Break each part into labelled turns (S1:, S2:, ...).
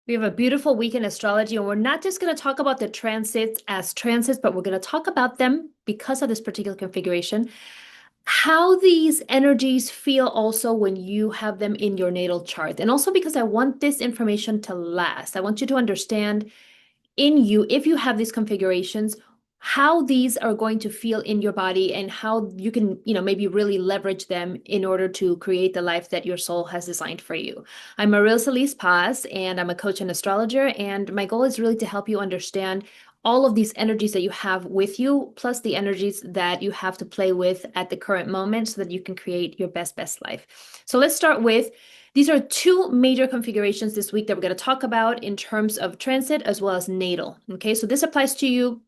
S1: We have a beautiful week in astrology, and we're not just going to talk about the transits as transits, but we're going to talk about them because of this particular configuration, how these energies feel also when you have them in your natal chart. And also because I want this information to last. I want you to understand in you, if you have these configurations, how these are going to feel in your body and how you can, maybe really leverage them in order to create the life that your soul has designed for you. I'm Maria Solis Paz, and I'm a coach and astrologer. And my goal is really to help you understand all of these energies that you have with you, plus the energies that you have to play with at the current moment so that you can create your best life. So let's start with these are two major configurations this week that we're going to talk about in terms of transit as well as natal. Okay, so this applies to you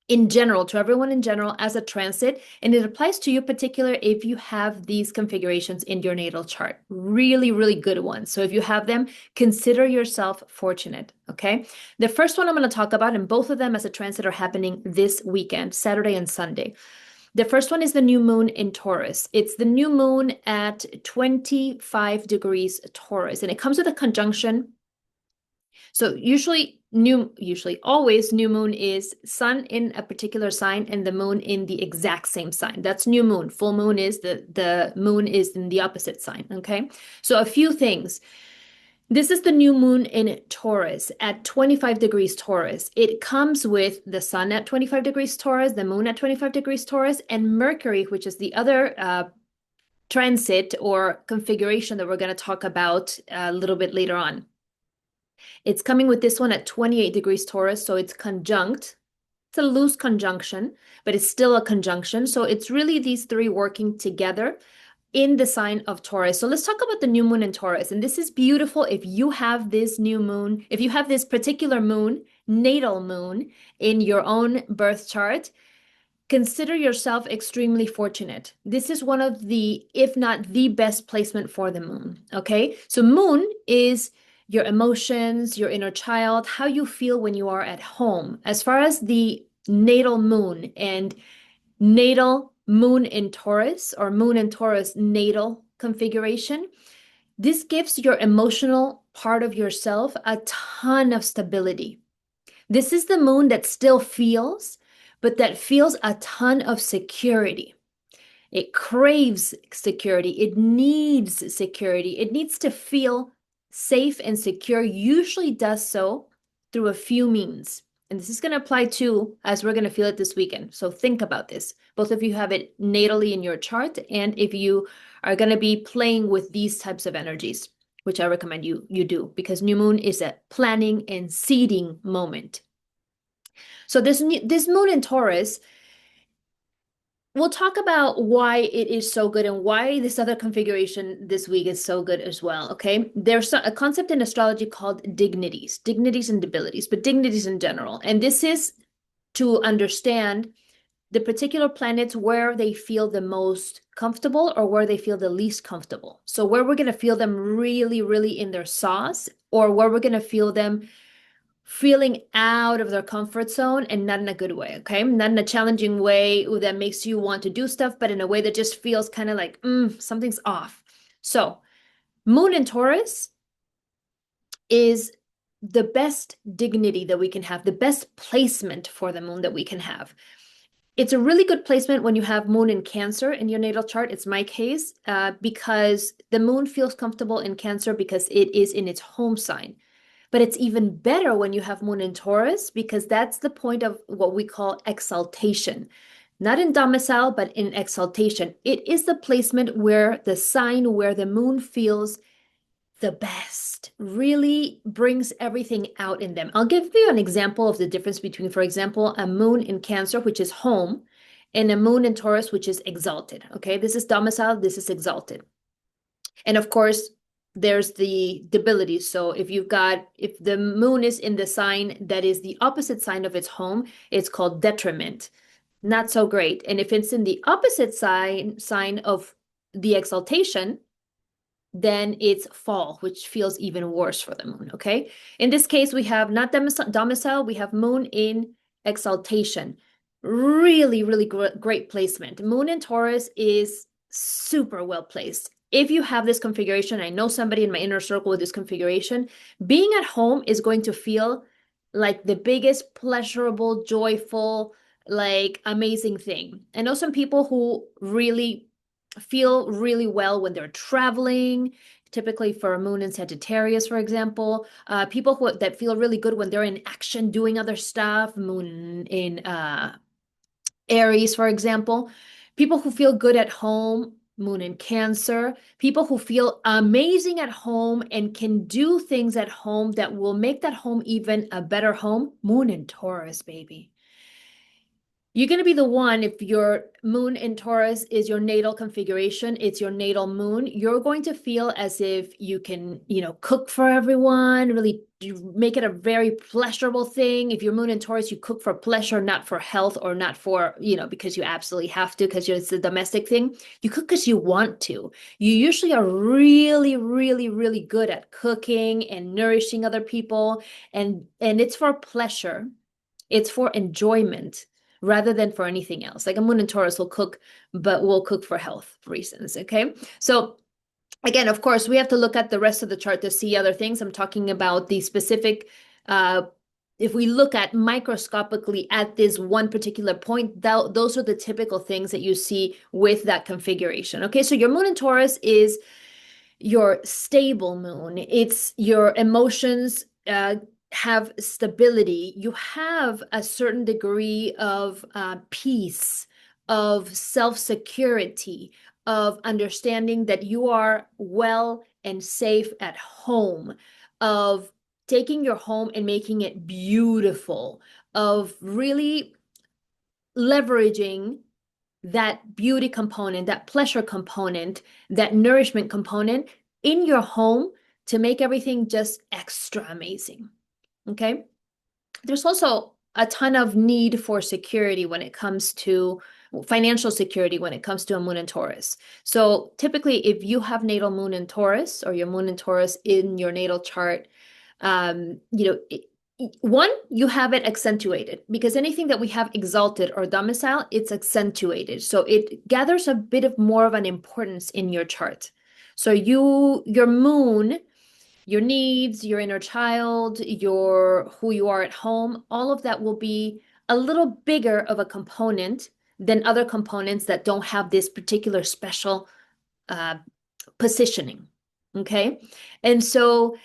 S1: in general, to everyone in general as a transit, and it applies to you particular if you have these configurations in your natal chart. Really, really good ones. So if you have them, consider yourself fortunate, okay? The first one I'm going to talk about, and both of them as a transit are happening this weekend, Saturday and Sunday. The first one is the new moon in Taurus. It's the new moon at 25 degrees Taurus, and it comes with a conjunction. So always new moon is sun in a particular sign and the moon in the exact same sign. That's new moon. Full moon is the moon is in the opposite sign, okay? So a few things. This is the new moon in Taurus at 25 degrees Taurus. It comes with the sun at 25 degrees Taurus, the moon at 25 degrees Taurus, and Mercury, which is the other transit or configuration that we're going to talk about a little bit later on. It's coming with this one at 28 degrees Taurus, so it's conjunct. It's a loose conjunction, but it's still a conjunction. So it's really these three working together in the sign of Taurus. So let's talk about the new moon in Taurus. And this is beautiful if you have this new moon, if you have this particular moon, natal moon in your own birth chart, consider yourself extremely fortunate. This is one of the, if not the best placement for the moon, okay? So moon is your emotions, your inner child, how you feel when you are at home. As far as the natal moon and natal moon in Taurus or moon in Taurus natal configuration, this gives your emotional part of yourself a ton of stability. This is the moon that still feels, but that feels a ton of security. It craves security. It needs security. It needs to feel safe and secure, usually does so through a few means. And this is going to apply to as we're going to feel it this weekend. So think about this. Both of you have it natally in your chart, and if you are going to be playing with these types of energies, which I recommend you do, because new moon is a planning and seeding moment. So this moon in Taurus, we'll talk about why it is so good and why this other configuration this week is so good as well, okay? There's a concept in astrology called dignities and debilities, but dignities in general. And this is to understand the particular planets where they feel the most comfortable or where they feel the least comfortable. So where we're going to feel them really, really in their sauce, or where we're going to feel them feeling out of their comfort zone, and not in a good way, okay? Not in a challenging way that makes you want to do stuff, but in a way that just feels kind of like, something's off. So moon in Taurus is the best dignity that we can have, the best placement for the moon that we can have. It's a really good placement when you have moon in Cancer in your natal chart. It's my case because the moon feels comfortable in Cancer because it is in its home sign. But it's even better when you have moon in Taurus because that's the point of what we call exaltation. Not in domicile, but in exaltation. It is the placement where the sign where the moon feels the best, really brings everything out in them. I'll give you an example of the difference between, for example, a moon in Cancer, which is home, and a moon in Taurus, which is exalted. Okay, this is domicile, this is exalted. And of course, there's the debility. So if the moon is in the sign that is the opposite sign of its home, it's called detriment. Not so great. And if it's in the opposite sign of the exaltation, then it's fall, which feels even worse for the moon, okay? In this case, we have not domicile, we have moon in exaltation. Really, really great placement. Moon in Taurus is super well placed. if you have this configuration, I know somebody in my inner circle with this configuration, being at home is going to feel like the biggest pleasurable, joyful, like amazing thing. I know some people who really feel really well when they're traveling, typically for a moon in Sagittarius, for example. People that feel really good when they're in action doing other stuff, moon in Aries, for example. People who feel good at home, moon in Cancer. People who feel amazing at home and can do things at home that will make that home even a better home, moon in Taurus, baby. You're going to be the one, if your moon in Taurus is your natal configuration, it's your natal moon, you're going to feel as if you can, cook for everyone, really make it a very pleasurable thing. If your moon in Taurus, you cook for pleasure, not for health or not for, because you absolutely have to, because it's a domestic thing. You cook because you want to. You usually are really, really, really good at cooking and nourishing other people. And it's for pleasure. It's for enjoyment rather than for anything else. Like a moon in Taurus will cook, but will cook for health reasons. Okay. So again, of course, we have to look at the rest of the chart to see other things. I'm talking about the specific, if we look at microscopically at this one particular point, those are the typical things that you see with that configuration. Okay. So your moon in Taurus is your stable moon. It's your emotions have stability. You have a certain degree of peace, of self-security, of understanding that you are well and safe at home, of taking your home and making it beautiful, of really leveraging that beauty component, that pleasure component, that nourishment component in your home to make everything just extra amazing. Okay. There's also a ton of need for security when it comes to financial security when it comes to a moon in Taurus. So typically, if you have natal moon in Taurus or your moon in Taurus in your natal chart, one, you have it accentuated because anything that we have exalted or domicile, it's accentuated. So it gathers a bit of more of an importance in your chart. So your moon, your needs, your inner child, your who you are at home, all of that will be a little bigger of a component than other components that don't have this particular special positioning. Okay. And so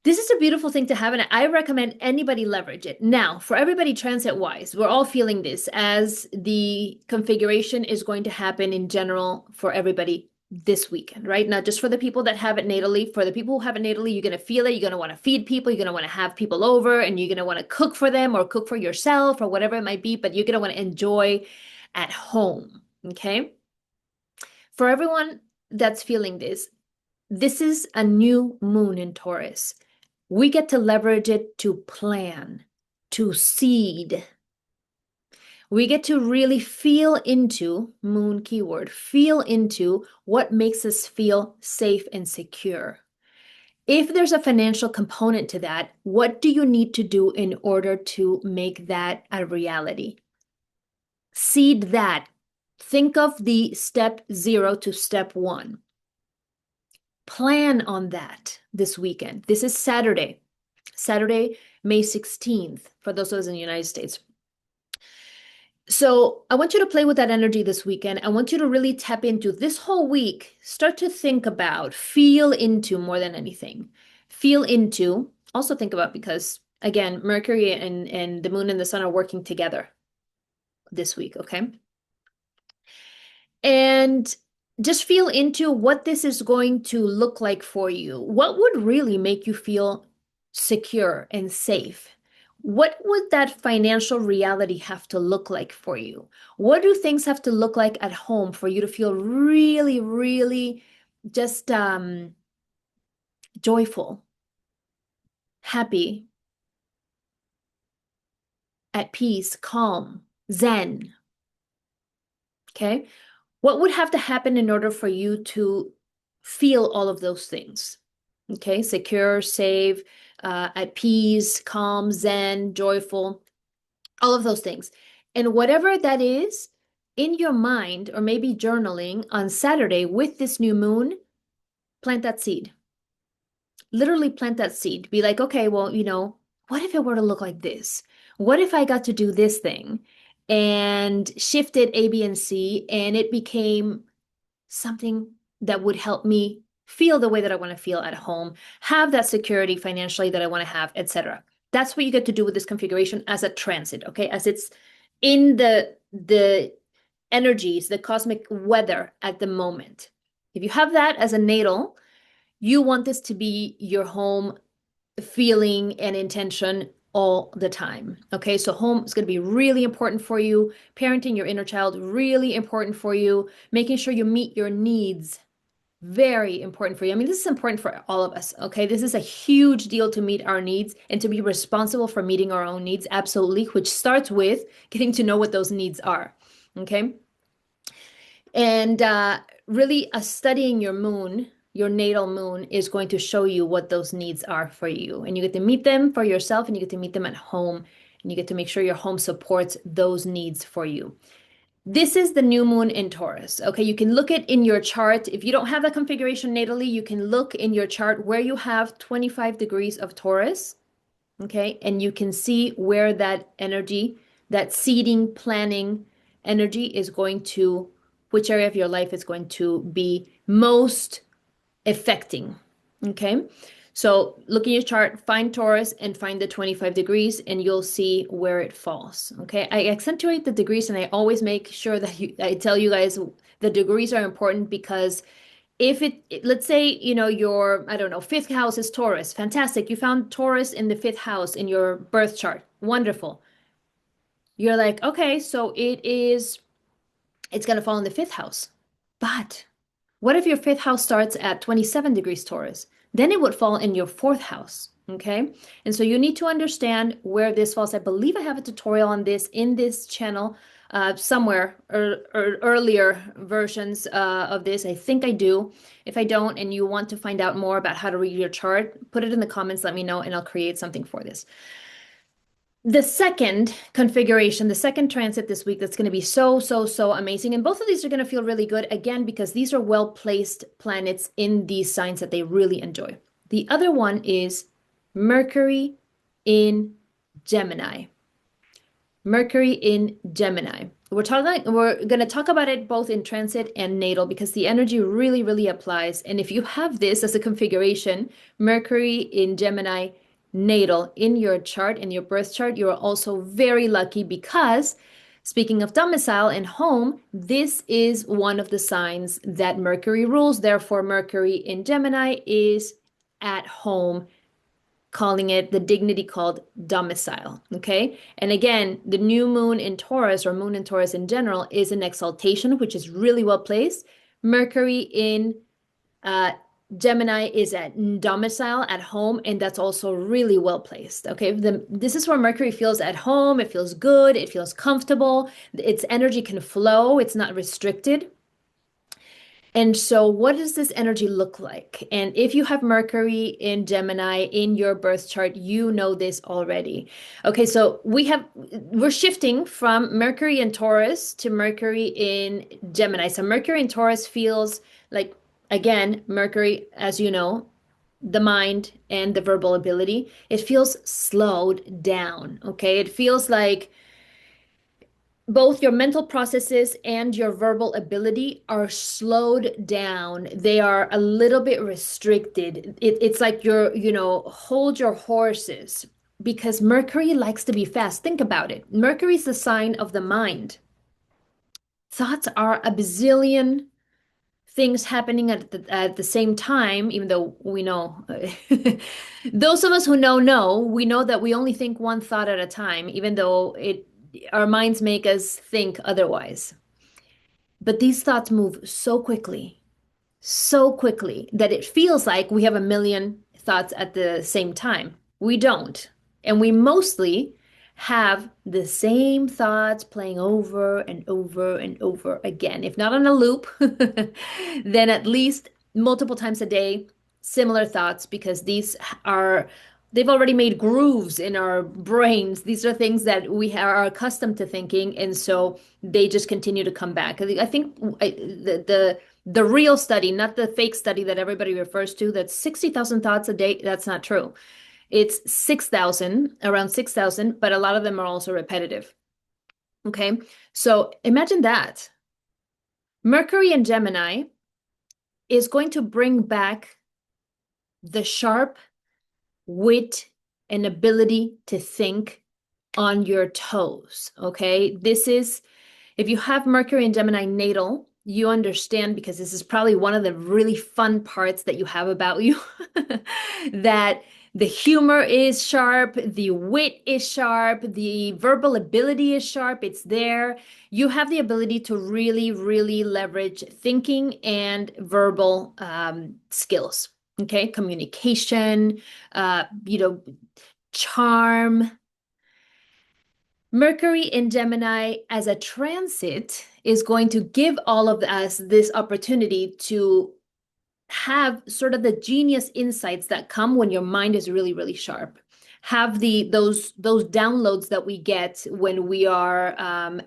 S1: this is a beautiful thing to have, and I recommend anybody leverage it. Now, for everybody transit-wise, we're all feeling this as the configuration is going to happen in general for everybody this weekend, right? Not just for the people that have it natally. For the people who have it natally, you're going to feel it. You're going to want to feed people. You're going to want to have people over, and you're going to want to cook for them or cook for yourself or whatever it might be, but you're going to want to enjoy at home, okay? For everyone that's feeling this is a new moon in Taurus. We get to leverage it to plan, to seed. We get to really feel into, moon keyword, feel into what makes us feel safe and secure. If there's a financial component to that, what do you need to do in order to make that a reality? Seed that. Think of the step 0 to step 1. Plan on that this weekend. This is Saturday, May 16th, for those of us in the United States. So I want you to play with that energy this weekend. I want you to really tap into this whole week. Start to think about, feel into more than anything. Feel into, also think about, because again, Mercury and the moon and the sun are working together this week, okay? And just feel into what this is going to look like for you. What would really make you feel secure and safe? What would that financial reality have to look like for you? What do things have to look like at home for you to feel really, really just joyful, happy, at peace, calm, zen? Okay. What would have to happen in order for you to feel all of those things? Okay, secure, safe, at peace, calm, zen, joyful, all of those things. And whatever that is, in your mind, or maybe journaling on Saturday with this new moon, plant that seed. Literally plant that seed. Be like, okay, well, what if it were to look like this? What if I got to do this thing and shifted A, B, and C, and it became something that would help me feel the way that I want to feel at home, have that security financially that I want to have, etc. That's what you get to do with this configuration as a transit, okay? As it's in the energies, the cosmic weather at the moment. If you have that as a natal, you want this to be your home feeling and intention all the time. Okay, so home is going to be really important for you. Parenting your inner child, really important for you. Making sure you meet your needs, very important for you. I mean, this is important for all of us. Okay, this is a huge deal to meet our needs and to be responsible for meeting our own needs, absolutely, which starts with getting to know what those needs are. Okay, and really, studying your moon, your natal moon, is going to show you what those needs are for you. And you get to meet them for yourself, and you get to meet them at home, and you get to make sure your home supports those needs for you. This is the new moon in Taurus. Okay, you can look it in your chart. If you don't have that configuration natally, you can look in your chart where you have 25 degrees of Taurus. Okay, and you can see where that energy, that seeding, planning energy is going to, which area of your life is going to be most affecting. Okay, so look in your chart, find Taurus and find the 25 degrees, and you'll see where it falls. Okay, I accentuate the degrees, and I always make sure that I tell you guys the degrees are important, because if let's say, your, I don't know, fifth house is Taurus. Fantastic. You found Taurus in the fifth house in your birth chart. Wonderful. You're like, okay, so it's going to fall in the fifth house. But what if your fifth house starts at 27 degrees Taurus? Then it would fall in your fourth house. Okay. And so you need to understand where this falls. I believe I have a tutorial on this in this channel somewhere, or earlier versions of this. I think I do. If I don't, and you want to find out more about how to read your chart, put it in the comments, let me know, and I'll create something for this. The second configuration, the second transit this week, that's going to be so, so, so amazing. And both of these are going to feel really good, again, because these are well-placed planets in these signs that they really enjoy. The other one is Mercury in Gemini. Mercury in Gemini. We're going to talk about it both in transit and natal, because the energy really, really applies. And if you have this as a configuration, Mercury in Gemini natal in your chart, in your birth chart, you're also very lucky, because speaking of domicile and home, this is one of the signs that Mercury rules. Therefore, Mercury in Gemini is at home, calling it the dignity called domicile. Okay. And again, the new moon in Taurus, or moon in Taurus in general, is an exaltation, which is really well placed. Mercury in Gemini is at domicile, at home, and that's also really well placed. Okay. This is where Mercury feels at home. It feels good. It feels comfortable. Its energy can flow. It's not restricted. And so, what does this energy look like? And if you have Mercury in Gemini in your birth chart, you know this already. Okay, so we're shifting from Mercury in Taurus to Mercury in Gemini. So Mercury in Taurus feels like, again, Mercury, as you know, the mind and the verbal ability, it feels slowed down. Okay, it feels like both your mental processes and your verbal ability are slowed down. They are a little bit restricted. It's like hold your horses, because Mercury likes to be fast. Think about it. Mercury is the sign of the mind. Thoughts are a bazillion things happening at the same time, even though we know, those of us who know, we know that we only think one thought at a time, even though our minds make us think otherwise. But these thoughts move so quickly that it feels like we have a million thoughts at the same time. We don't. And we mostly have the same thoughts playing over and over and over again. If not on a loop, then at least multiple times a day, similar thoughts, because these are they've already made grooves in our brains. These are things that we are accustomed to thinking, and so they just continue to come back. I think the real study, not the fake study that everybody refers to, that's 60,000 thoughts a day. That's not true. It's 6,000, around 6,000, but a lot of them are also repetitive. Okay, so imagine that. Mercury in Gemini is going to bring back the sharp wit and ability to think on your toes. Okay, this is, if you have Mercury and Gemini natal, you understand, because this is probably one of the really fun parts that you have about you, that the humor is sharp, the wit is sharp, the verbal ability is sharp, it's there. You have the ability to really, really leverage thinking and verbal skills. Okay, communication, charm. Mercury in Gemini as a transit is going to give all of us this opportunity to have sort of the genius insights that come when your mind is really, really sharp. Have those downloads that we get when we are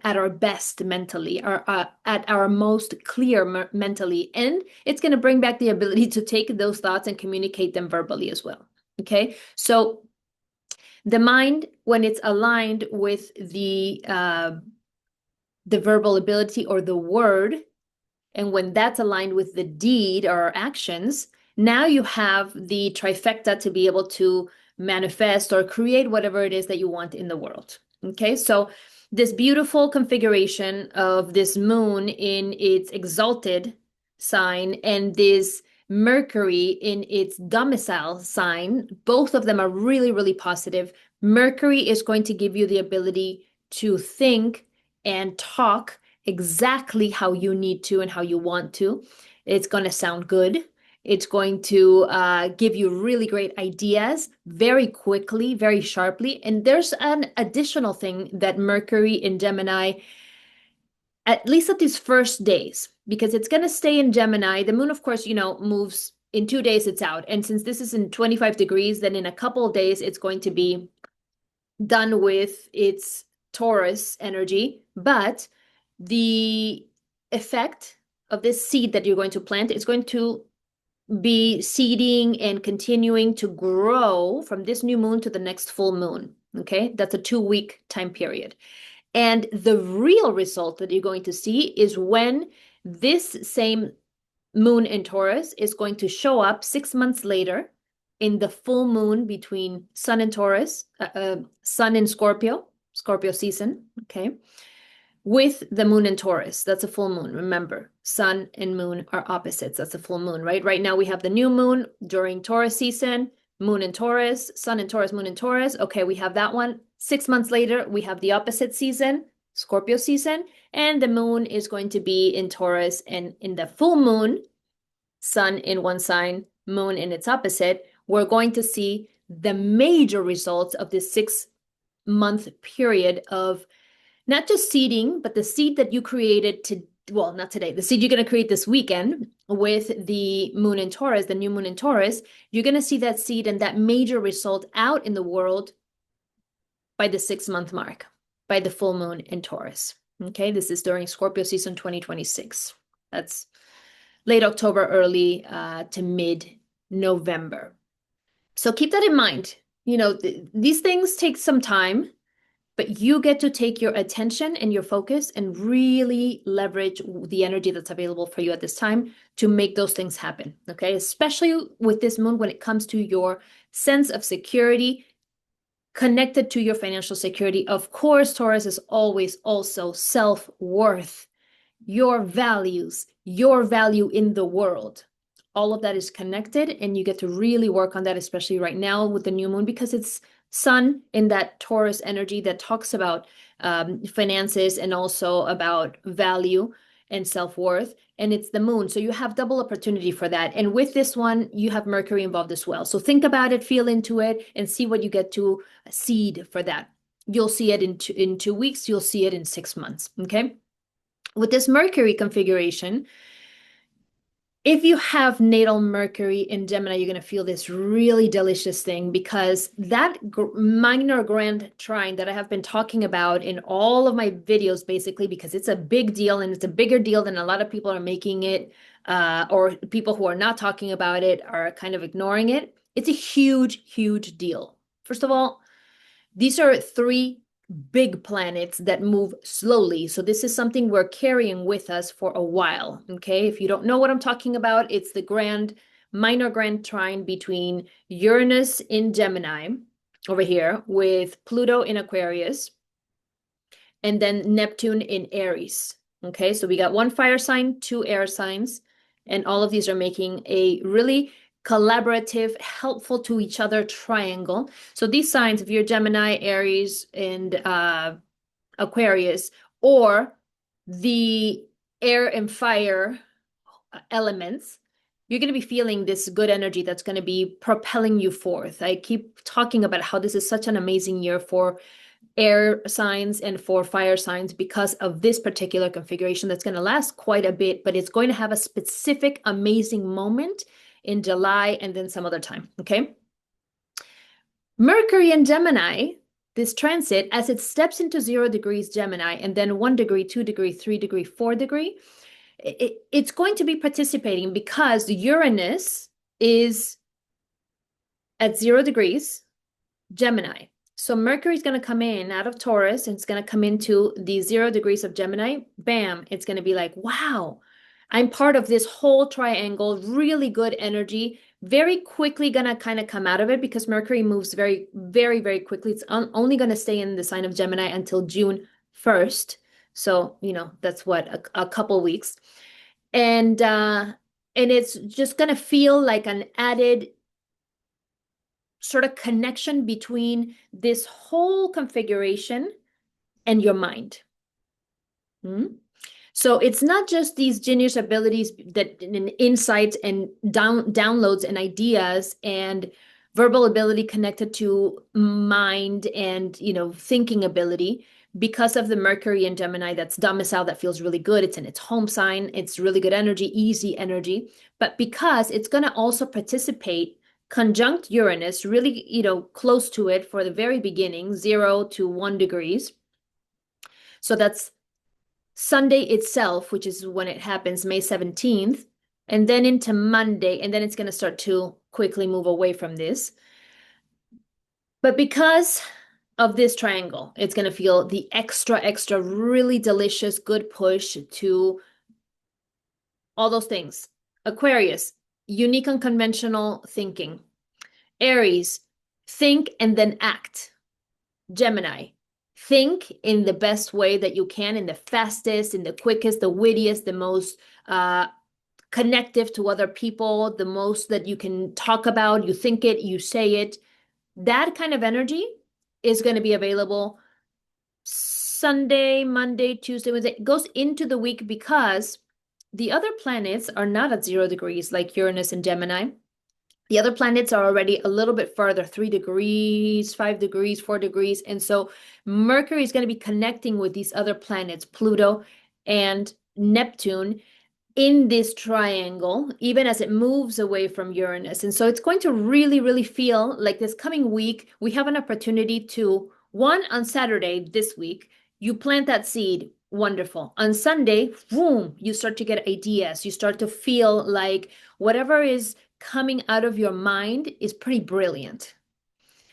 S1: at our best mentally, or at our most clear mentally, and it's going to bring back the ability to take those thoughts and communicate them verbally as well. Okay, so the mind, when it's aligned with the verbal ability or the word, and when that's aligned with the deed or actions, now you have the trifecta to be able to manifest or create whatever it is that you want in the world. Okay, so this beautiful configuration of this moon in its exalted sign and this Mercury in its domicile sign, both of them are really, really positive. Mercury is going to give you the ability to think and talk exactly how you need to and how you want to. It's going to sound good. It's going to give you really great ideas very quickly, very sharply. And there's an additional thing that Mercury in Gemini, at least at these first days, because it's going to stay in Gemini. The moon, of course, moves in 2 days, it's out. And since this is in 25 degrees, then in a couple of days, it's going to be done with its Taurus energy. But the effect of this seed that you're going to plant is going to be seeding and continuing to grow from this new moon to the next full moon. Okay, that's a 2-week time period. And the real result that you're going to see is when this same moon in Taurus is going to show up 6 months later in the full moon between Sun and Taurus, Sun in Scorpio, Scorpio season, okay, with the moon in Taurus. That's a full moon. Remember, sun and moon are opposites. That's a full moon, right? Right now we have the new moon during Taurus season, moon in Taurus, sun in Taurus, moon in Taurus. Okay, we have that one. 6 months later, we have the opposite season, Scorpio season, and the moon is going to be in Taurus, and in the full moon, sun in one sign, moon in its opposite, we're going to see the major results of this 6-month period of not just seeding, but the seed that you created well, not today, the seed you're going to create this weekend with the moon in Taurus, the new moon in Taurus. You're going to see that seed and that major result out in the world by the 6-month mark, by the full moon in Taurus. Okay, this is during Scorpio season 2026. That's late October, early to mid-November. So keep that in mind. These things take some time, but you get to take your attention and your focus and really leverage the energy that's available for you at this time to make those things happen, okay? Especially with this moon when it comes to your sense of security connected to your financial security. Of course, Taurus is always also self-worth, your values, your value in the world. All of that is connected, and you get to really work on that, especially right now with the new moon, because it's sun in that Taurus energy that talks about finances and also about value and self-worth, and it's the moon. So you have double opportunity for that. And with this one, you have Mercury involved as well. So think about it, feel into it, and see what you get to seed for that. You'll see it in 2 weeks, you'll see it in 6 months, okay? With this Mercury configuration, If you have natal Mercury in Gemini, you're going to feel this really delicious thing because that minor grand trine that I have been talking about in all of my videos, basically, because it's a big deal and it's a bigger deal than a lot of people are making it, or people who are not talking about it are kind of ignoring it. It's a huge, huge deal. First of all, these are three big planets that move slowly. So this is something we're carrying with us for a while. Okay. If you don't know what I'm talking about, it's the minor grand trine between Uranus in Gemini over here with Pluto in Aquarius and then Neptune in Aries. Okay. So we got one fire sign, two air signs, and all of these are making a really collaborative, helpful to each other triangle. So these signs, if you're Gemini, Aries, and Aquarius, or the air and fire elements, you're going to be feeling this good energy that's going to be propelling you forth. I keep talking about how this is such an amazing year for air signs and for fire signs because of this particular configuration that's going to last quite a bit, but it's going to have a specific amazing moment in July and then some other time. Okay. Mercury in Gemini, this transit, as it steps into 0 degrees Gemini and then 1 degree, 2 degree, 3 degree, 4 degree, it's going to be participating because Uranus is at 0 degrees Gemini. So Mercury is going to come in out of Taurus and it's going to come into the 0 degrees of Gemini. Bam, it's going to be like, wow, I'm part of this whole triangle, really good energy. Very quickly going to kind of come out of it because Mercury moves very, very, very quickly. It's only going to stay in the sign of Gemini until June 1st. So, that's what, a couple weeks. And it's just going to feel like an added sort of connection between this whole configuration and your mind. So it's not just these genius abilities that and insights and downloads and ideas and verbal ability connected to mind and thinking ability because of the Mercury in Gemini that's domicile that feels really good. It's in its home sign. It's really good energy, easy energy. But because it's going to also participate conjunct Uranus, really, close to it for the very beginning, 0 to 1 degrees. So that's Sunday itself, which is when it happens, May 17th, and then into Monday, and then it's going to start to quickly move away from this. But because of this triangle, it's going to feel the extra, really delicious, good push to all those things. Aquarius, unique, unconventional thinking. Aries, think and then act. Gemini, think in the best way that you can, in the fastest, in the quickest, the wittiest, the most connective to other people, the most that you can talk about. You think it, you say it. That kind of energy is going to be available Sunday, Monday, Tuesday, Wednesday. It goes into the week because the other planets are not at 0 degrees like Uranus and Gemini. The other planets are already a little bit further, 3 degrees, 5 degrees, 4 degrees. And so Mercury is going to be connecting with these other planets, Pluto and Neptune, in this triangle, even as it moves away from Uranus. And so it's going to really, really feel like this coming week, we have an opportunity to, one, on Saturday this week, you plant that seed. Wonderful. On Sunday, boom, you start to get ideas. You start to feel like whatever is coming out of your mind is pretty brilliant.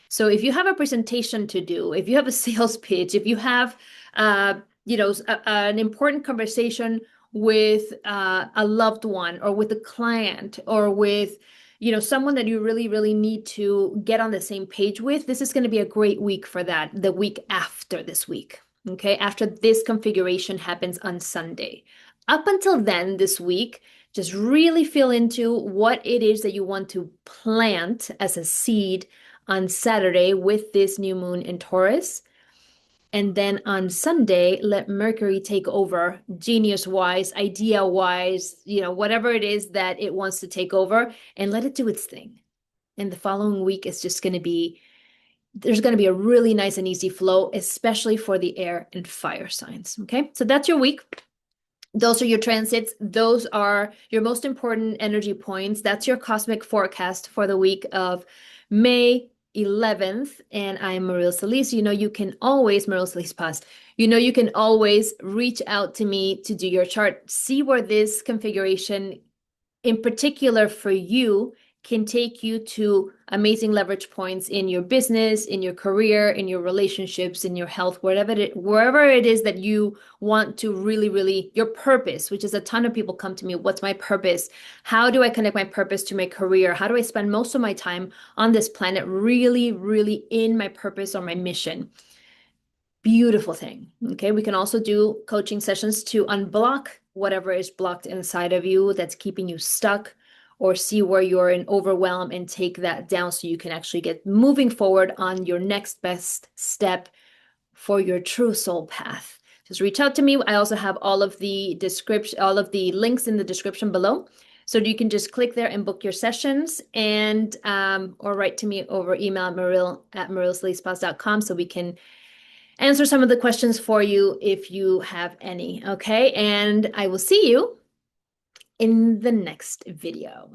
S1: So if you have a presentation to do, if you have a sales pitch, if you have, an important conversation with a loved one or with a client or with, someone that you really, really need to get on the same page with, this is going to be a great week for that, the week after this week. Okay, after this configuration happens on Sunday. Up until then, this week, just really feel into what it is that you want to plant as a seed on Saturday with this new moon in Taurus. And then on Sunday, let Mercury take over genius-wise, idea-wise, whatever it is that it wants to take over, and let it do its thing. And the following week is just going to be, there's going to be a really nice and easy flow, especially for the air and fire signs. Okay, so that's your week. Those are your transits. Those are your most important energy points. That's your cosmic forecast for the week of May 11th. And I'm Mariel Solis. You know, you can always, Mariel Solis Paz, you know, you can always reach out to me to do your chart. See where this configuration in particular for you can take you to amazing leverage points in your business, in your career, in your relationships, in your health, wherever it is that you want to really, your purpose, which is a ton of people come to me. What's my purpose? How do I connect my purpose to my career? How do I spend most of my time on this planet really in my purpose or my mission? Beautiful thing. Okay. We can also do coaching sessions to unblock whatever is blocked inside of you that's keeping you stuck, or see where you're in overwhelm and take that down so you can actually get moving forward on your next best step for your true soul path. Just reach out to me. I also have all of the links in the description below. So you can just click there and book your sessions, and or write to me over email at marielsleespas.com so we can answer some of the questions for you if you have any. Okay. And I will see you in the next video.